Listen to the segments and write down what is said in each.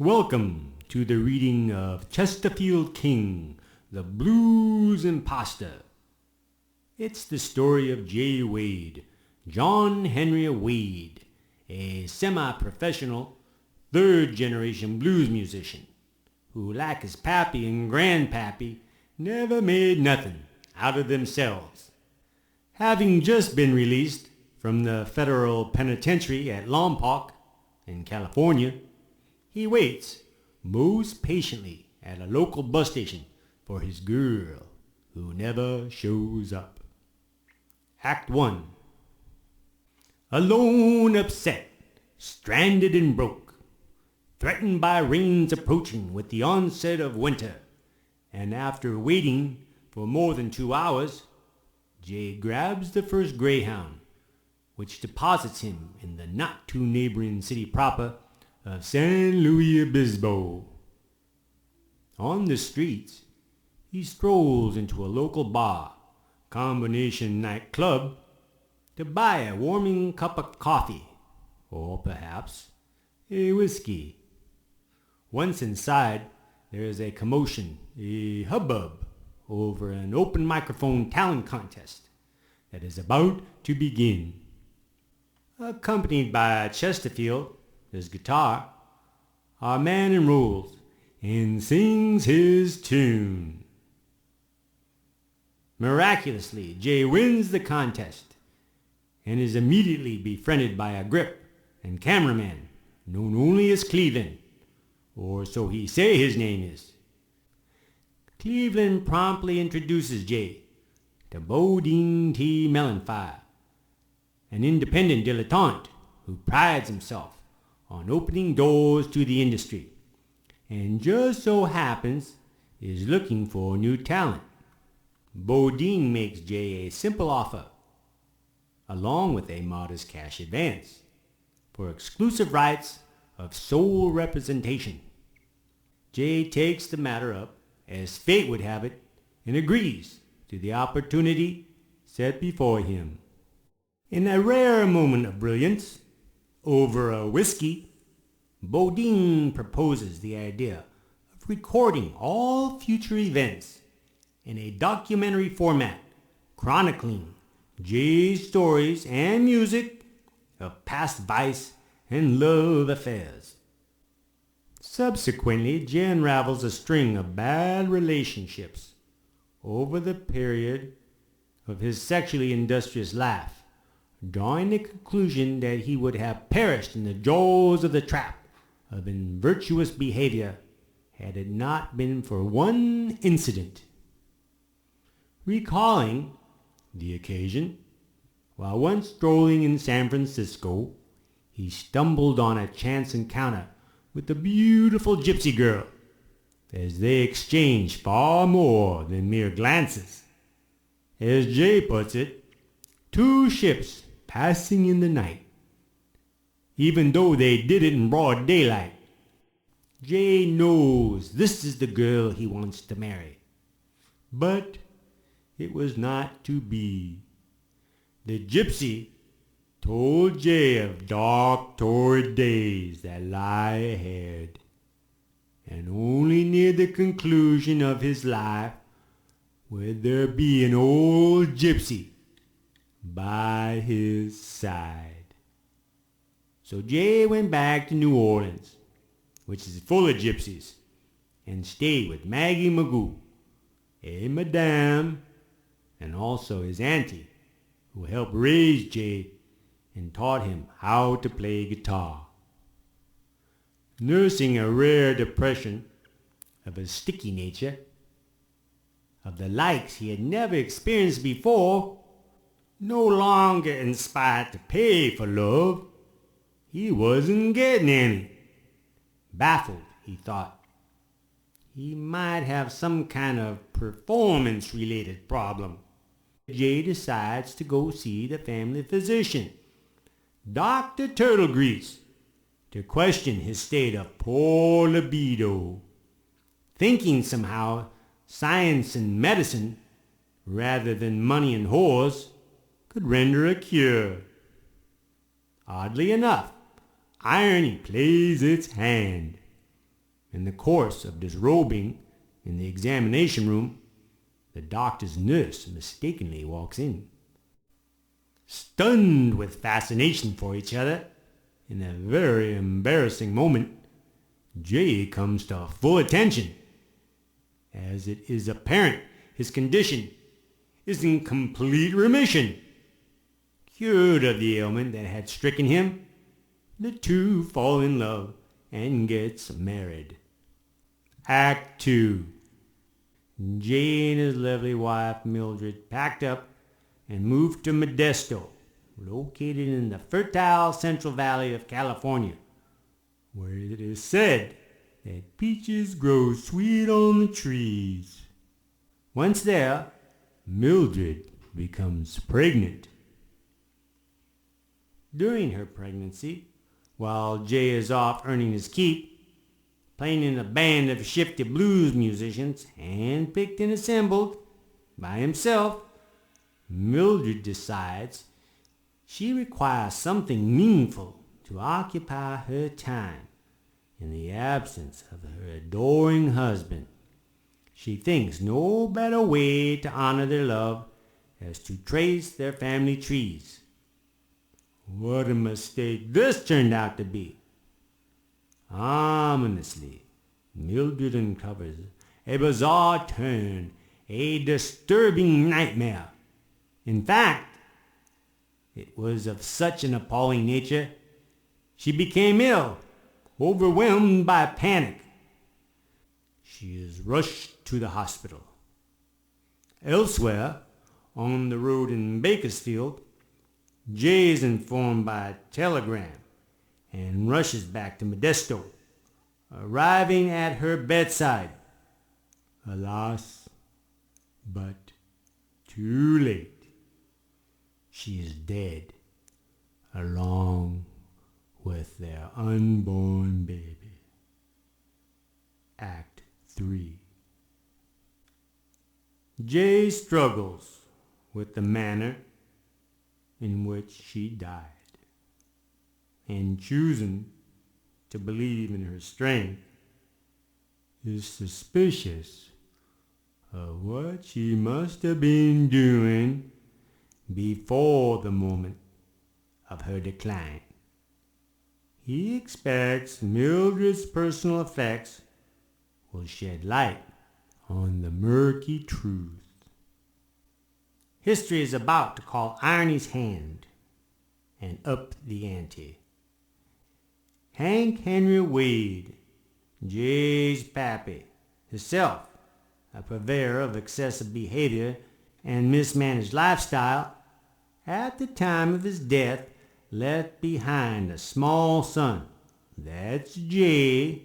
Welcome to the reading of Chesterfield King, the Blues Imposter. It's the story of J. Wade, John Henry Wade, a semi-professional, third-generation blues musician, who, like his pappy and grandpappy, never made nothing out of themselves. Having just been released from the federal penitentiary at Lompoc in California, he waits most patiently at a local bus station for his girl, who never shows up. Act 1. Alone, upset, stranded and broke, threatened by rains approaching with the onset of winter, and after waiting for more than 2 hours, Jay grabs the first Greyhound, which deposits him in the not-too-neighboring city proper of San Luis Obispo. On the streets, he strolls into a local bar, combination nightclub, to buy a warming cup of coffee, or perhaps a whiskey. Once inside, there is a commotion, a hubbub, over an open microphone talent contest that is about to begin. Accompanied by Chesterfield, his guitar, our man enrolls and sings his tune. Miraculously, Jay wins the contest and is immediately befriended by a grip and cameraman known only as Cleveland, or so he say his name is. Cleveland promptly introduces Jay to Bodine T. Melonfire, an independent dilettante who prides himself on opening doors to the industry, and just so happens is looking for new talent. Bodine makes Jay a simple offer, along with a modest cash advance, for exclusive rights of sole representation. Jay takes the matter up as fate would have it and agrees to the opportunity set before him. In a rare moment of brilliance, over a whiskey, Bodine proposes the idea of recording all future events in a documentary format, chronicling Jay's stories and music of past vice and love affairs. Subsequently, Jay unravels a string of bad relationships over the period of his sexually industrious life, drawing the conclusion that he would have perished in the jaws of the trap of virtuous behavior had it not been for one incident. Recalling the occasion, while once strolling in San Francisco, he stumbled on a chance encounter with a beautiful gypsy girl, as they exchanged far more than mere glances. As Jay puts it, two ships passing in the night, even though they did it in broad daylight. Jay knows this is the girl he wants to marry. But it was not to be. The gypsy told Jay of dark, torrid days that lie ahead, and only near the conclusion of his life would there be an old gypsy by his side. So Jay went back to New Orleans, which is full of gypsies, and stayed with Maggie Magoo, a madame, and also his auntie, who helped raise Jay and taught him how to play guitar. Nursing a rare depression of a sticky nature, of the likes he had never experienced before, no longer inspired to pay for love, he wasn't getting any. Baffled, he thought, he might have some kind of performance-related problem. Jay decides to go see the family physician, Dr. Turtlegrease, to question his state of poor libido, thinking somehow science and medicine, rather than money and whores, could render a cure. Oddly enough, irony plays its hand. In the course of disrobing in the examination room, the doctor's nurse mistakenly walks in. Stunned with fascination for each other, in a very embarrassing moment, Jay comes to full attention, as it is apparent his condition is in complete remission. Cured of the ailment that had stricken him, the two fall in love and gets married. Act 2. Jay and his lovely wife Mildred packed up and moved to Modesto, located in the fertile Central Valley of California, where it is said that peaches grow sweet on the trees. Once there, Mildred becomes pregnant. During her pregnancy, while Jay is off earning his keep, playing in a band of shifty blues musicians, handpicked and assembled by himself, Mildred decides she requires something meaningful to occupy her time in the absence of her adoring husband. She thinks no better way to honor their love as to trace their family trees. What a mistake this turned out to be. Ominously, Mildred uncovers a bizarre turn, a disturbing nightmare. In fact, it was of such an appalling nature, she became ill, overwhelmed by panic. She is rushed to the hospital. Elsewhere, on the road in Bakersfield, Jay is informed by a telegram and rushes back to Modesto, arriving at her bedside. Alas, but too late. She is dead, along with their unborn baby. Act 3. Jay struggles with the manner in which she died, and choosing to believe in her strength, is suspicious of what she must have been doing before the moment of her decline. He expects Mildred's personal effects will shed light on the murky truth. History is about to call irony's hand and up the ante. Hank Henry Wade, Jay's pappy, himself a purveyor of excessive behavior and mismanaged lifestyle, at the time of his death left behind a small son, that's Jay,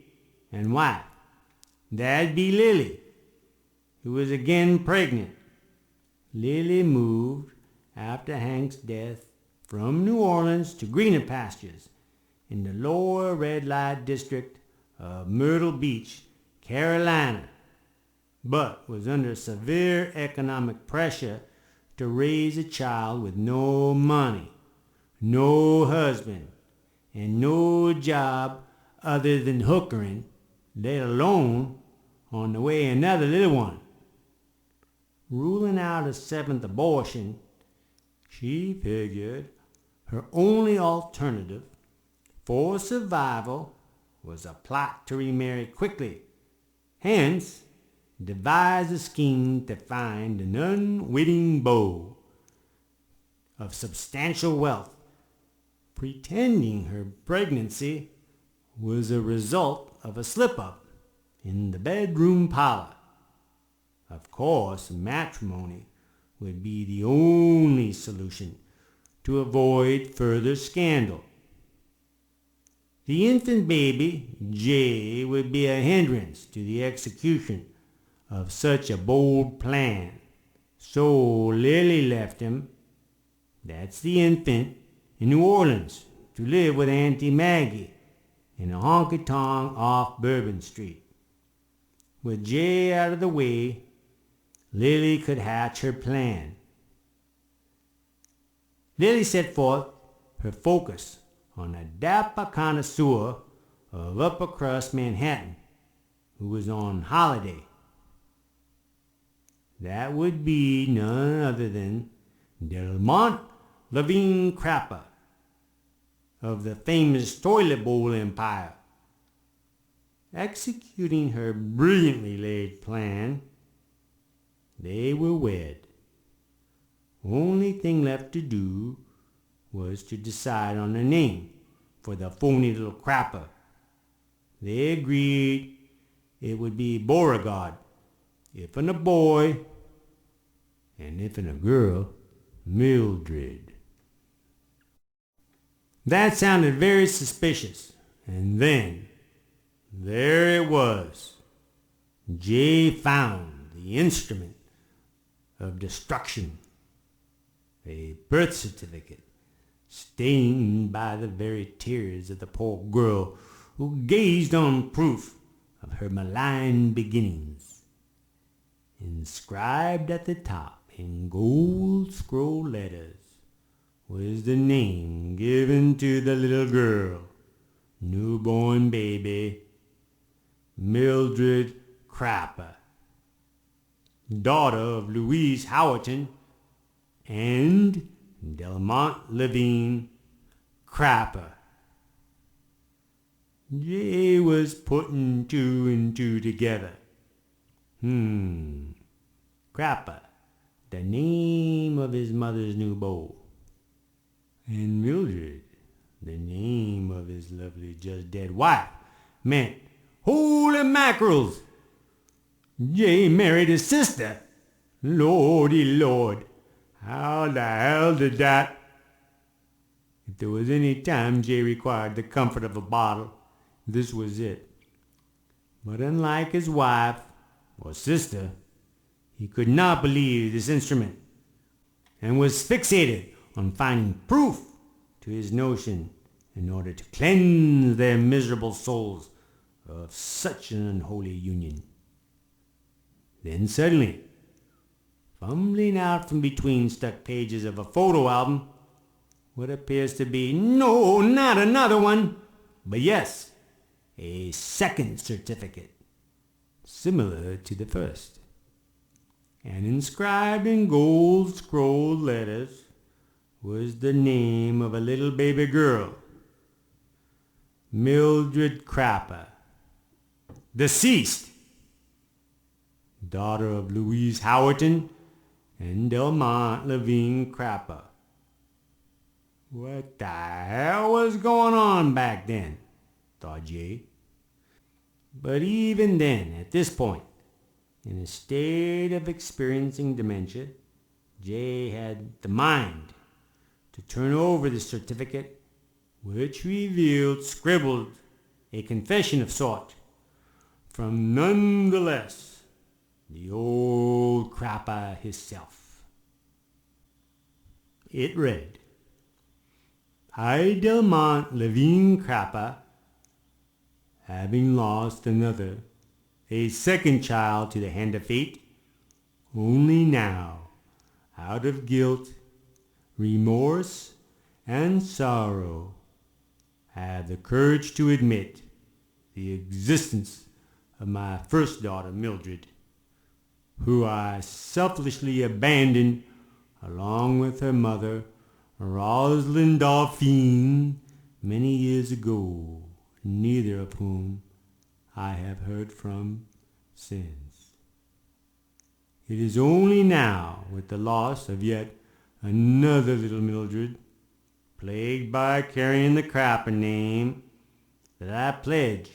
and wife, that'd be Lily, who was again pregnant. Lily moved after Hank's death from New Orleans to greener pastures in the lower red light district of Myrtle Beach, Carolina, but was under severe economic pressure to raise a child with no money, no husband, and no job other than hookering, let alone on the way another little one. Ruling out a seventh abortion, she figured her only alternative for survival was a plot to remarry quickly. Hence, devised a scheme to find an unwitting beau of substantial wealth, pretending her pregnancy was a result of a slip-up in the bedroom parlor. Of course, matrimony would be the only solution to avoid further scandal. The infant baby, Jay, would be a hindrance to the execution of such a bold plan. So Lily left him, that's the infant, in New Orleans to live with Auntie Maggie in a honky-tonk off Bourbon Street. With Jay out of the way, Lily could hatch her plan. Lily set forth her focus on a dapper connoisseur of upper-crust Manhattan who was on holiday. That would be none other than Delmont Levine Crapper of the famous toilet bowl empire. Executing her brilliantly laid plan, they were wed. Only thing left to do was to decide on a name for the phony little crapper. They agreed it would be Beauregard, if in a boy, and if in a girl, Mildred. That sounded very suspicious, and then there it was. Jay found the instrument of destruction, a birth certificate stained by the very tears of the poor girl who gazed on proof of her malign beginnings. Inscribed at the top in gold scroll letters was the name given to the little girl, newborn baby, Mildred Crapper, daughter of Louise Howerton and Delmont Levine Crapper. Jay was putting two and two together. Crapper, the name of his mother's new beau, and Mildred, the name of his lovely just dead wife, meant, holy mackerels, Jay married his sister. Lordy Lord, how the hell did that? If there was any time Jay required the comfort of a bottle, this was it. But unlike his wife or sister, he could not believe this instrument, and was fixated on finding proof to his notion in order to cleanse their miserable souls of such an unholy union. Then suddenly, fumbling out from between stuck pages of a photo album, what appears to be, no, not another one, but yes, a second certificate, similar to the first, and inscribed in gold scrolled letters was the name of a little baby girl, Mildred Crapper, deceased, daughter of Louise Howerton and Delmont Levine Crapper. What the hell was going on back then, thought Jay. But even then, at this point, in a state of experiencing dementia, Jay had the mind to turn over the certificate, which revealed, scribbled, a confession of sort, from none the less the old crapper himself. It read, I, Delmont Levine Crapper, having lost another, a second child to the hand of fate, only now, out of guilt, remorse, and sorrow, have the courage to admit the existence of my first daughter, Mildred, who I selfishly abandoned along with her mother, Rosalind Dauphine, many years ago, neither of whom I have heard from since. It is only now, with the loss of yet another little Mildred, plagued by carrying the Crapper name, that I pledge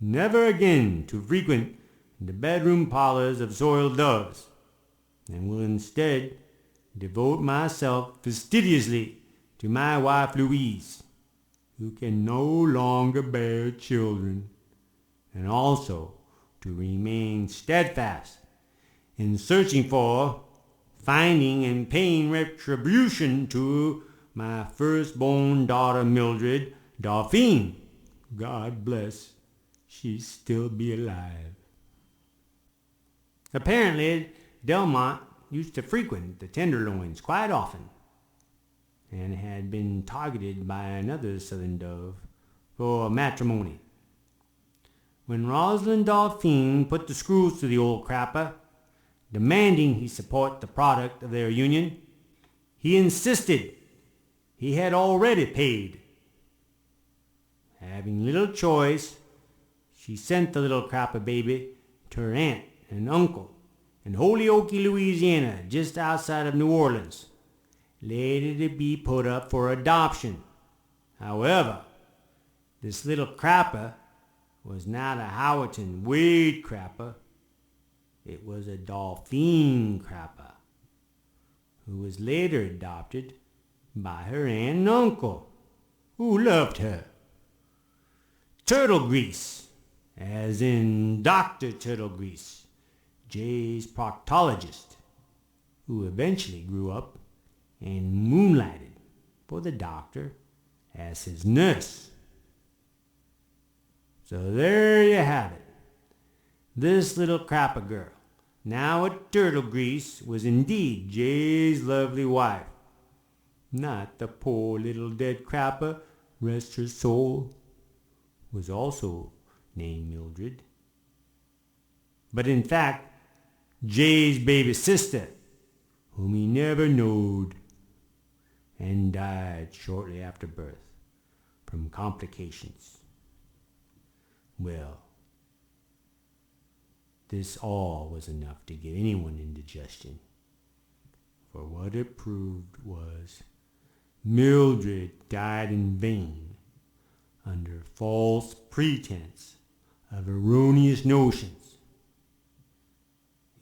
never again to frequent the bedroom parlors of soiled doves, and will instead devote myself fastidiously to my wife Louise, who can no longer bear children, and also to remain steadfast in searching for, finding, and paying retribution to my firstborn daughter Mildred Dauphine. God bless, she still be alive. Apparently, Delmont used to frequent the Tenderloins quite often, and had been targeted by another southern dove for matrimony. when Rosalind Dolphine put the screws to the old crapper, demanding he support the product of their union, he insisted he had already paid. Having little choice, she sent the little crapper baby to her aunt and uncle in Holyoke, Louisiana, just outside of New Orleans, later to be put up for adoption. However, this little crapper was not a Howerton Wade crapper. It was a Dolphine crapper, who was later adopted by her aunt and uncle, who loved her. Turtle Grease, as in Dr. Turtle Grease, Jay's proctologist, who eventually grew up and moonlighted for the doctor as his nurse. So there you have it. This little crapper girl, now a Turtle Grease, was indeed Jay's lovely wife. Not the poor little dead crapper, rest her soul, was also named Mildred, but in fact Jay's baby sister, whom he never knowed, and died shortly after birth from complications. Well, this all was enough to give anyone indigestion, for what it proved was Mildred died in vain under false pretense of erroneous notions.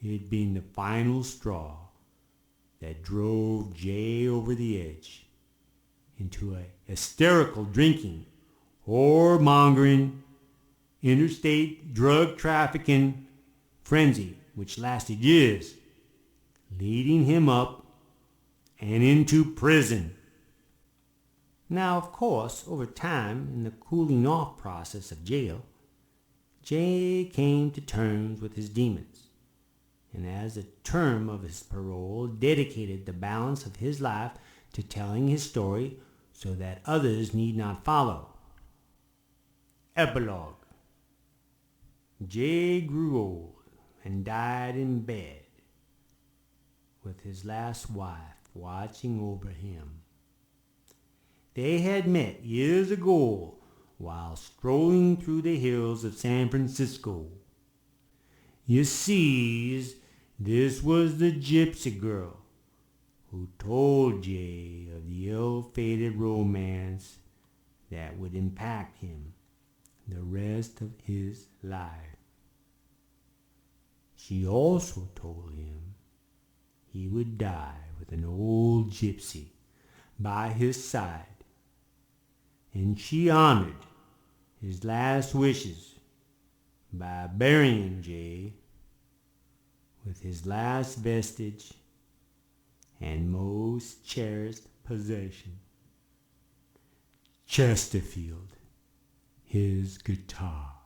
It being the final straw that drove Jay over the edge into a hysterical drinking, whoremongering, interstate drug trafficking frenzy which lasted years, leading him up and into prison. Now, of course, over time, in the cooling off process of jail, Jay came to terms with his demons, and as a term of his parole, dedicated the balance of his life to telling his story so that others need not follow. Epilogue. Jay grew old and died in bed, with his last wife watching over him. They had met years ago while strolling through the hills of San Francisco. You see, this was the gypsy girl who told Jay of the ill-fated romance that would impact him the rest of his life. She also told him he would die with an old gypsy by his side, and she honored his last wishes by burying Jay with his last vestige and most cherished possession, Chesterfield, his guitar.